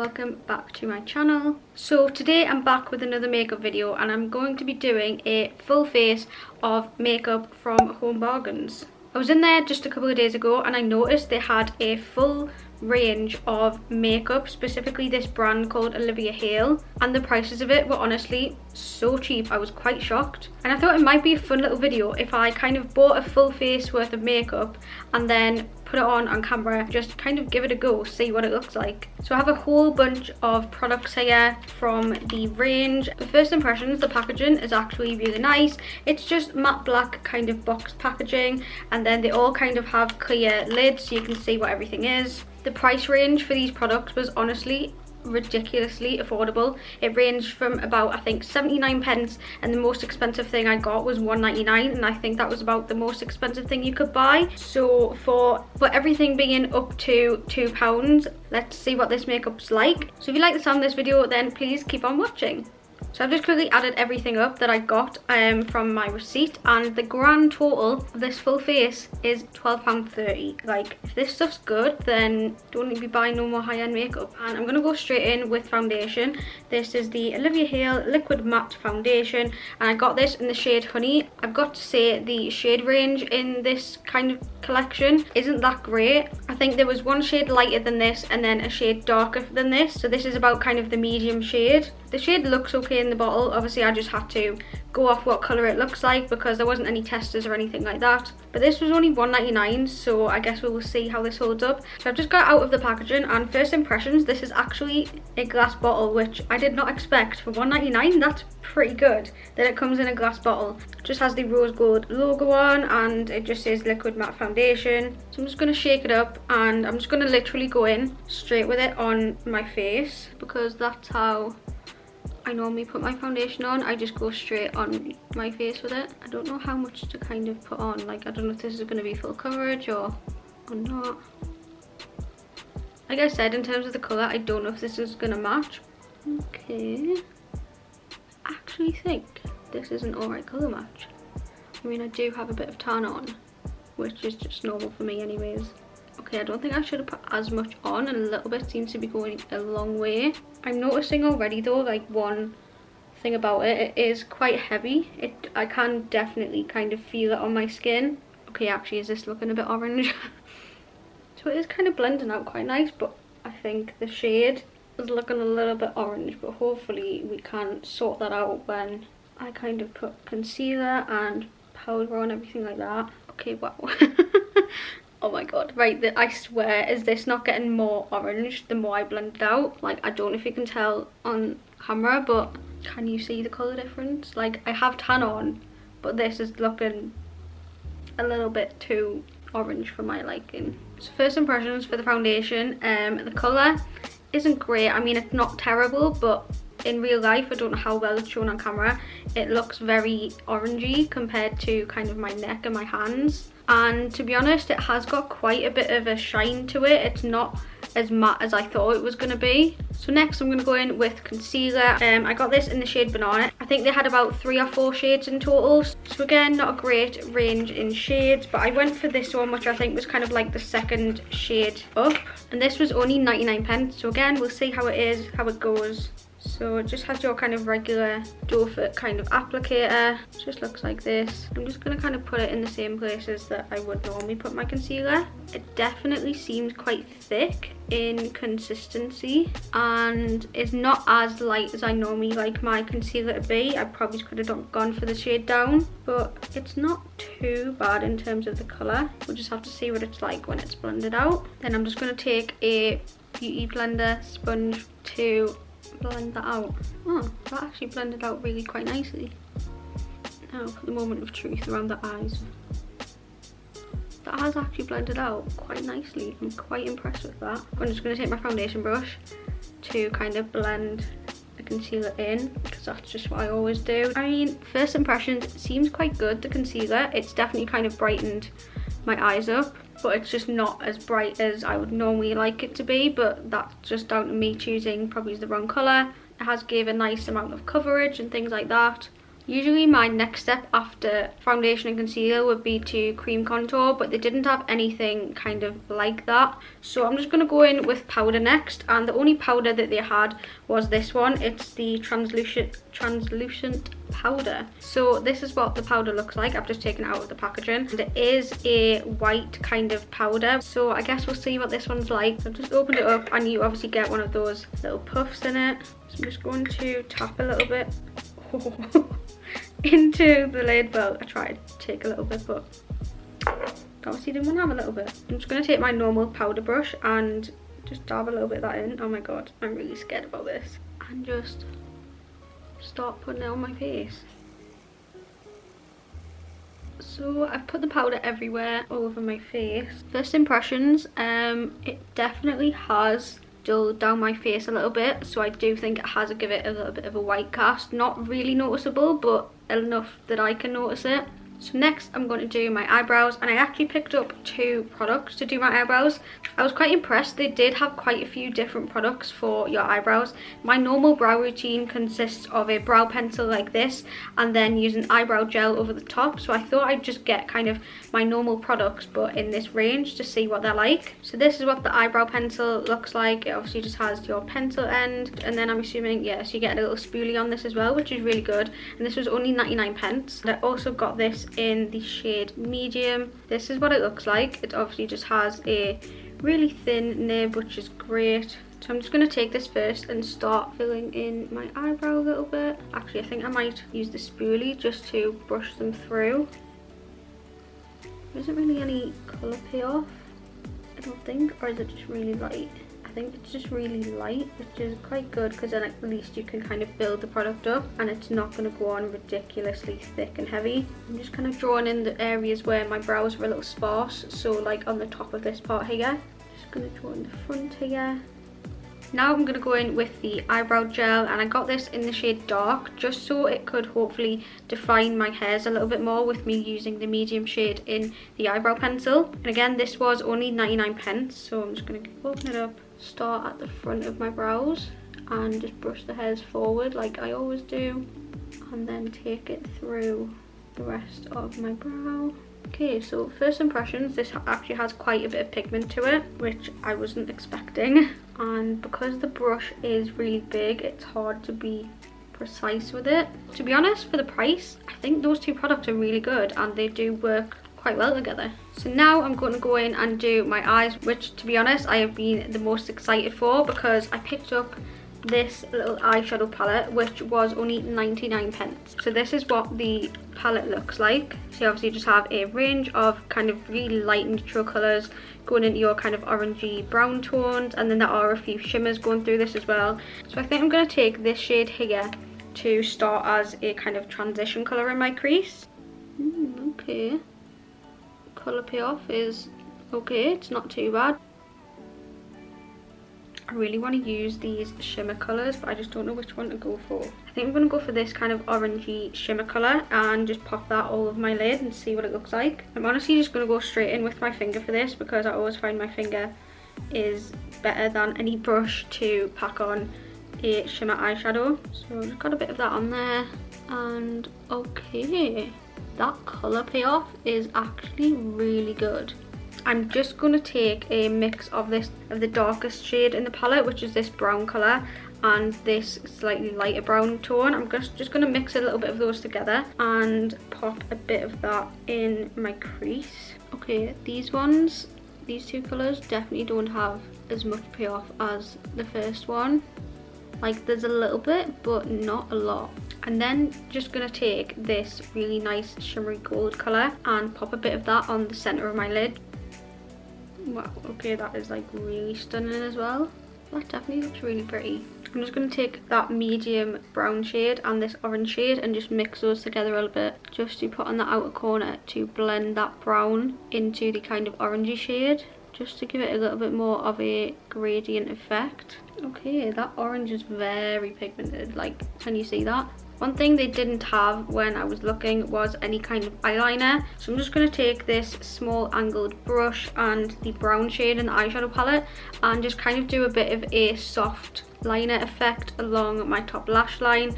welcome back to my channel. So today I'm back with another makeup video and I'm going to be doing a full face of makeup from Home Bargains. I was in there just a couple of days ago and I noticed they had a full range of makeup, specifically this brand called Olivia Hale, and the prices of it were honestly so cheap. I was quite shocked, and I thought it might be a fun little video if I kind of bought a full face worth of makeup and then put it on camera, just kind of give it a go, see what it looks like. So I have a whole bunch of products here from the range. The first impressions, the packaging is actually really nice. It's just matte black kind of boxed packaging, and then they all kind of have clear lids so you can see what everything is. The price range for these products was honestly ridiculously affordable. It ranged from about, I think, 79 pence, and the most expensive thing I got was 1.99, and I think that was about the most expensive thing you could buy. So for everything being up to £2, let's see what this makeup's like. So if you like the sound of this video, then please keep on watching. So I've just quickly added everything up that I got from my receipt, and the grand total of this full face is £12.30. Like, if this stuff's good, then don't need to be buying no more high-end makeup. And I'm going to go straight in with foundation. This is the Olivia Hale Liquid Matte Foundation, and I got this in the shade Honey. I've got to say the shade range in this kind of collection isn't that great. I think there was one shade lighter than this and then a shade darker than this, so this is about kind of the medium shade. The shade looks okay in the bottle. Obviously I just had to go off what colour it looks like because there wasn't any testers or anything like that, but this was only £1.99, so I guess we will see how this holds up. So I've just got out of the packaging, and first impressions, this is actually a glass bottle, which I did not expect. For £1.99, that's pretty good that it comes in a glass bottle. It just has the rose gold logo on, and it just says Liquid Matte Foundation. So I'm just going to shake it up, and I'm just going to literally go in straight with it on my face because that's how I normally put my foundation on. I just go straight on my face with it. I don't know how much to kind of put on. Like, I don't know if this is going to be full coverage or not. Like I said, in terms of the colour, I don't know if this is going to match. Okay. I actually think this is an alright colour match. I mean, I do have a bit of tan on, which is just normal for me anyways. Okay, I don't think I should have put as much on, and a little bit seems to be going a long way. I'm noticing already though, like, one thing about it, it is quite heavy. I can definitely kind of feel it on my skin. Okay, actually, is this looking a bit orange? So it is kind of blending out quite nice, but I think the shade is looking a little bit orange, but hopefully we can sort that out when I kind of put concealer and powder on, everything like that. Okay, wow. Oh my god, right, I swear, is this not getting more orange the more I blend it out? Like, I don't know if you can tell on camera, but can you see the colour difference? Like, I have tan on, but this is looking a little bit too orange for my liking. So first impressions for the foundation, the colour isn't great. I mean, it's not terrible, but in real life, I don't know how well it's shown on camera, it looks very orangey compared to kind of my neck and my hands. And to be honest, it has got quite a bit of a shine to it. It's not as matte as I thought it was going to be. So next I'm going to go in with concealer. I got this in the shade Banana. I think they had about 3 or 4 shades in total. So again, not a great range in shades, but I went for this one, which I think was kind of like the second shade up. And this was only 99 pence. So again, we'll see how it is, how it goes. So it just has your kind of regular doe foot kind of applicator. It just looks like this. I'm just going to kind of put it in the same places that I would normally put my concealer. It definitely seems quite thick in consistency and it's not as light as I normally like my concealer to be. I probably could have gone for the shade down, but it's not too bad in terms of the colour. We'll just have to see what it's like when it's blended out. Then I'm just going to take a beauty blender sponge to blend that out. Oh, that actually blended out really quite nicely. Now for the moment of truth around the eyes. That has actually blended out quite nicely. I'm quite impressed with that. I'm just going to take my foundation brush to kind of blend the concealer in, because that's just what I always do. I mean, first impressions, it seems quite good, the concealer. It's definitely kind of brightened my eyes up, but it's just not as bright as I would normally like it to be, but that's just down to me choosing probably the wrong colour. It has gave a nice amount of coverage and things like that. Usually my next step after foundation and concealer would be to cream contour, but they didn't have anything kind of like that. So I'm just going to go in with powder next, and the only powder that they had was this one. It's the translucent powder. So this is what the powder looks like. I've just taken it out of the packaging, and it is a white kind of powder. So I guess we'll see what this one's like. I've just opened it up, and you obviously get one of those little puffs in it. So I'm just going to tap a little bit into the lid. Well, I tried to take a little bit, but obviously didn't want to have a little bit. I'm just going to take my normal powder brush and just dab a little bit of that in. Oh my god, I'm really scared about this. And just start putting it on my face. So I've put the powder everywhere, all over my face. First impressions, it definitely has dulled down my face a little bit, so I do think it has give it a little bit of a white cast. Not really noticeable, but enough that I can notice it. So next I'm going to do my eyebrows, and I actually picked up 2 products to do my eyebrows. I was quite impressed. They did have quite a few different products for your eyebrows. My normal brow routine consists of a brow pencil like this, and then using eyebrow gel over the top. So I thought I'd just get kind of my normal products but in this range to see what they're like. So this is what the eyebrow pencil looks like. It obviously just has your pencil end, and then I'm assuming, yes, you get a little spoolie on this as well, which is really good. And this was only 99p. And I also got this in the shade medium. This is what it looks like. It obviously just has a really thin nib, which is great. So I'm just going to take this first and start filling in my eyebrow a little bit. Actually, I think I might use the spoolie just to brush them through. There isn't really any colour payoff, I don't think, or is it just really light? I think it's just really light, which is quite good, because then at least you can kind of build the product up and it's not going to go on ridiculously thick and heavy. I'm just kind of drawing in the areas where my brows were a little sparse, so like on the top of this part here. Just going to draw in the front here. Now I'm going to go in with the eyebrow gel, and I got this in the shade dark just so it could hopefully define my hairs a little bit more with me using the medium shade in the eyebrow pencil. And again, this was only 99p, so I'm just going to open it up, start at the front of my brows and just brush the hairs forward like I always do, and then take it through the rest of my brow. Okay, so first impressions, this actually has quite a bit of pigment to it, which I wasn't expecting. And because the brush is really big, it's hard to be precise with it. To be honest, for the price, I think those 2 products are really good and they do work quite well together. So now I'm going to go in and do my eyes, which to be honest I have been the most excited for, because I picked up this little eyeshadow palette which was only 99p. So this is what the palette looks like. So you obviously just have a range of kind of really light neutral colours going into your kind of orangey brown tones, and then there are a few shimmers going through this as well. So I think I'm going to take this shade here to start as a kind of transition colour in my crease. Okay, colour payoff is okay, it's not too bad. I really want to use these shimmer colours, but I just don't know which one to go for. I think I'm going to go for this kind of orangey shimmer colour and just pop that all over my lid and see what it looks like. I'm honestly just going to go straight in with my finger for this, because I always find my finger is better than any brush to pack on a shimmer eyeshadow. So I've just got a bit of that on there, and okay, that colour payoff is actually really good. I'm just going to take a mix of the darkest shade in the palette, which is this brown colour, and this slightly lighter brown tone. I'm just going to mix a little bit of those together and pop a bit of that in my crease. Okay, these 2 colours definitely don't have as much payoff as the first one. Like, there's a little bit, but not a lot. And then just going to take this really nice shimmery gold colour and pop a bit of that on the centre of my lid. Wow, okay, that is like really stunning as well. That definitely looks really pretty. I'm just going to take that medium brown shade and this orange shade and just mix those together a little bit, just to put on the outer corner to blend that brown into the kind of orangey shade, just to give it a little bit more of a gradient effect. Okay, that orange is very pigmented, like, can you see that? One thing they didn't have when I was looking was any kind of eyeliner. So I'm just going to take this small angled brush and the brown shade in the eyeshadow palette and just kind of do a bit of a soft liner effect along my top lash line.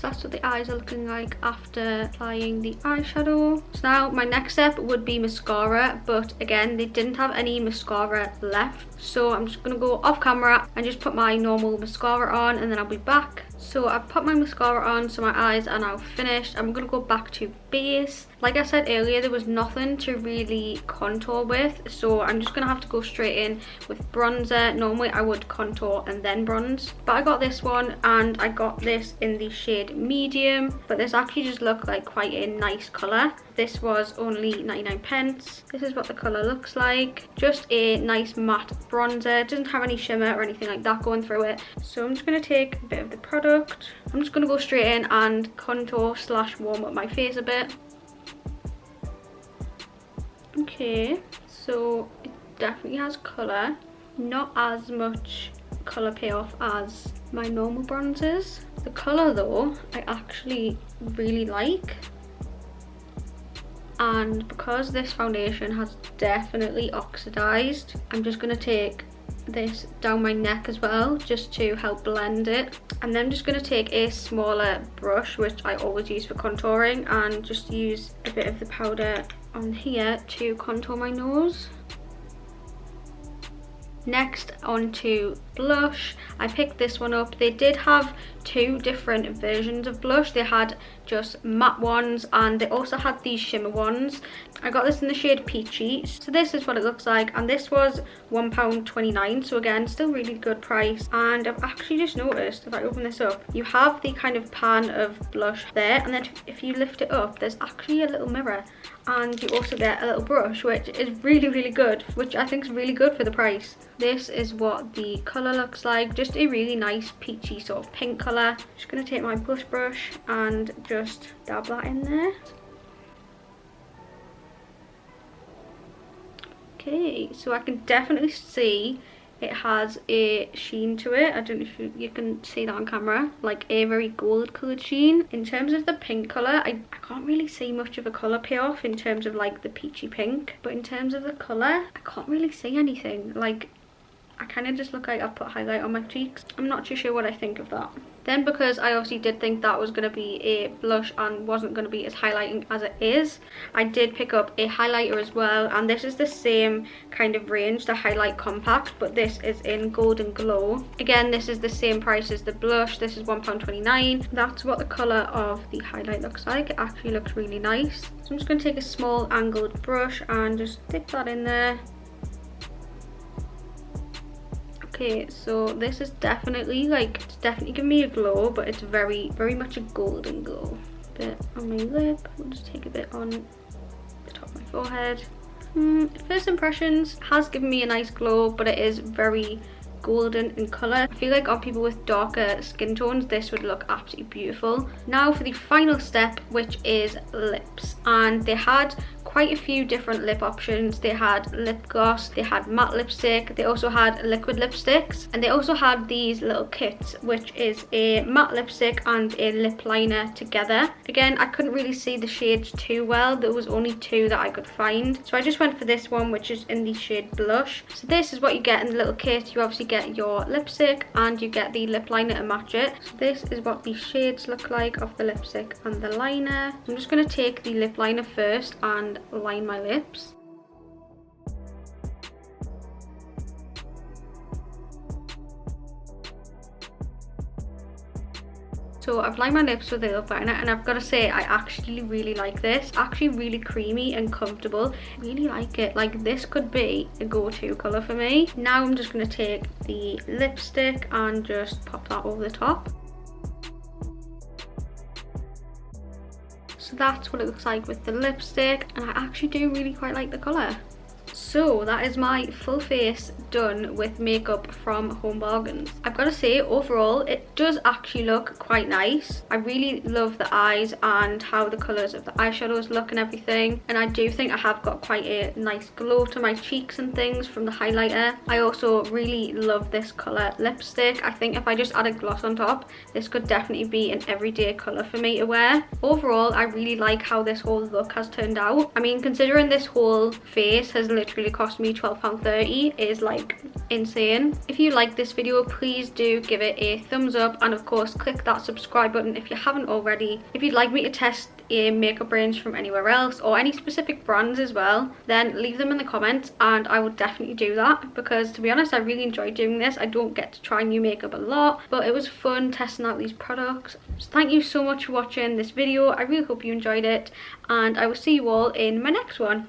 that's what the eyes are looking like after applying the eyeshadow. So now my next step would be mascara, but again they didn't have any mascara left, so I'm just gonna go off camera and just put my normal mascara on, and then I'll be back. So I've put my mascara on, so my eyes are now finished. I'm gonna go back to base. Like I said earlier, there was nothing to really contour with, so I'm just gonna have to go straight in with bronzer. Normally I would contour and then bronze, but I got this one, and I got this in the shade medium, but this actually just looked like quite a nice colour. This was only 99 pence. This is what the colour looks like. Just a nice matte bronzer. It doesn't have any shimmer or anything like that going through it. So I'm just going to take a bit of the product. I'm just going to go straight in and contour / warm up my face a bit. Okay, so it definitely has colour. Not as much colour payoff as my normal bronzers. The colour though, I actually really like. And because this foundation has definitely oxidized, I'm just going to take this down my neck as well, just to help blend it. And then I'm just going to take a smaller brush, which I always use for contouring, and just use a bit of the powder on here to contour my nose. Next, onto blush. I picked this one up. They did have two different versions of blush. They had just matte ones, and they also had these shimmer ones. I got this in the shade Peachy. So this is what it looks like, and this was £1.29, so again still really good price. And I've actually just noticed, if I open this up, you have the kind of pan of blush there, and then if you lift it up, there's actually a little mirror, and you also get a little brush, which is really good, which I think is really good for the price. This is what the colour looks like, just a really nice peachy sort of pink colour. Just going to take my blush brush and just dab that in there. Okay, so I can definitely see it has a sheen to it. I don't know if you can see that on camera, like a very gold coloured sheen. In terms of the pink colour, I can't really see much of a colour payoff in terms of like the peachy pink, but in terms of the colour, I can't really see anything. Like, I kind of just look like I've put highlight on my cheeks. I'm not too sure what I think of that. Then, because I obviously did think that was going to be a blush and wasn't going to be as highlighting as it is, I did pick up a highlighter as well, and this is the same kind of range, the Highlight Compact, but this is in Golden Glow. Again, this is the same price as the blush. This is £1.29. That's what the colour of the highlight looks like. It actually looks really nice. So I'm just going to take a small angled brush and just dip that in there. Okay, so this is definitely like, it's definitely giving me a glow, but it's very much a golden glow. Bit on my lip. I'll just take a bit on the top of my forehead. First impressions, has given me a nice glow, but it is very golden in colour. I feel like on people with darker skin tones, this would look absolutely beautiful. Now for the final step, which is lips. And they had quite a few different lip options. They had lip gloss, they had matte lipstick, they also had liquid lipsticks, and they also had these little kits, which is a matte lipstick and a lip liner together. Again, I couldn't really see the shades too well. There was only two that I could find, so I just went for this one, which is in the shade blush. So this is what you get in the little kit. You obviously get your lipstick and you get the lip liner to match it. So this is what the shades look like of the lipstick and the liner. I'm just going to take the lip liner first and line my lips. So I've lined my lips with the lip liner, and I've got to say I actually really like this. Actually really creamy and comfortable. Really like it. Like, this could be a go-to colour for me. Now I'm just going to take the lipstick and just pop that over the top. So that's what it looks like with the lipstick, and I actually do really quite like the colour. So that is my full face done with makeup from Home Bargains. I've got to say, overall it does actually look quite nice. I really love the eyes and how the colours of the eyeshadows look and everything, and I do think I have got quite a nice glow to my cheeks and things from the highlighter. I also really love this colour lipstick. I think if I just added gloss on top, this could definitely be an everyday colour for me to wear. Overall, I really like how this whole look has turned out. I mean, considering this whole face has literally literally cost me £12.30 is like insane. If you like this video, please do give it a thumbs up, and of course click that subscribe button if you haven't already. If you'd like me to test a makeup range from anywhere else or any specific brands as well, then leave them in the comments and I would definitely do that, because to be honest I really enjoyed doing this. I don't get to try new makeup a lot, but it was fun testing out these products. So thank you so much for watching this video. I really hope you enjoyed it, and I will see you all in my next one.